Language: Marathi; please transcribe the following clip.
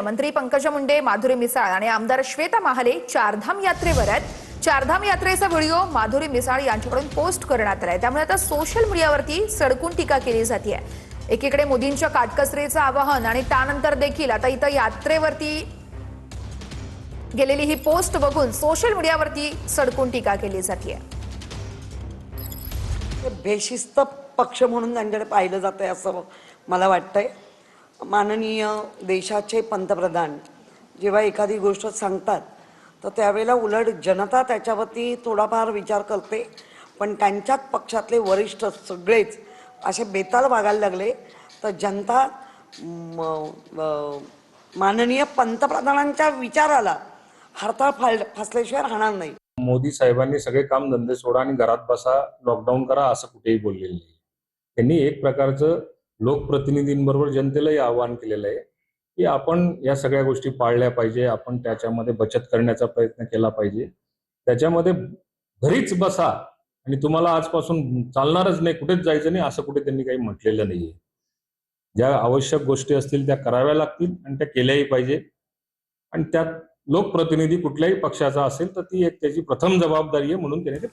मंत्री पंकजा मुंडे, माधुरी मिसाळ आणि आमदार श्वेता महाले चारधाम यात्रेवर आहेत। चारधाम यात्रेचा व्हिडिओ माधुरी मिसाळ यांच्याकडून पोस्ट करण्यात आलाय। त्यामुळे आता सोशल मीडियावरती सडकून टीका केली जाते। एकीकडे मोदींच्या काटकसरीचं आवाहन आणि त्यानंतर देखील आता इथं यात्रेवरती गेलेली ही पोस्ट बघून सोशल मीडियावरती सडकून टीका केली जाते। बेशिस्त पक्ष म्हणून त्यांच्याकडे पाहिलं जातंय असं मला वाटतंय। माननीय देशाचे पंतप्रधान जेव्हा एखादी गोष्ट सांगतात तर त्यावेळेला उलट जनता त्याच्यावरती थोडाफार विचार करते, पण त्यांच्याच पक्षातले वरिष्ठ सगळेच असे बेताल वागायला लागले तर जनता माननीय पंतप्रधानांच्या विचाराला हरताळ फासल्याशिवाय राहणार नाही। मोदी साहेबांनी सगळे काम धंदे सोडा आणि घरात बसा, लॉकडाऊन करा असं कुठेही बोललेलं नाही। त्यांनी एक प्रकारचं लोकप्रतिनिधींबरोबर जनतेलाही आवाहन केलेलं आहे की आपण या सगळ्या गोष्टी पाळल्या पाहिजे, आपण त्याच्यामध्ये बचत करण्याचा प्रयत्न केला पाहिजे। त्याच्यामध्ये घरीच बसा आणि तुम्हाला आजपासून चालणारच नाही, कुठेच जायचं नाही असं कुठे त्यांनी काही म्हटलेलं नाहीये। ज्या आवश्यक गोष्टी असतील त्या कराव्या लागतील आणि त्या केल्याही पाहिजे। आणि त्यात लोकप्रतिनिधी कुठल्याही पक्षाचा असेल तर ती एक त्याची प्रथम जबाबदारी आहे, म्हणून त्याने ते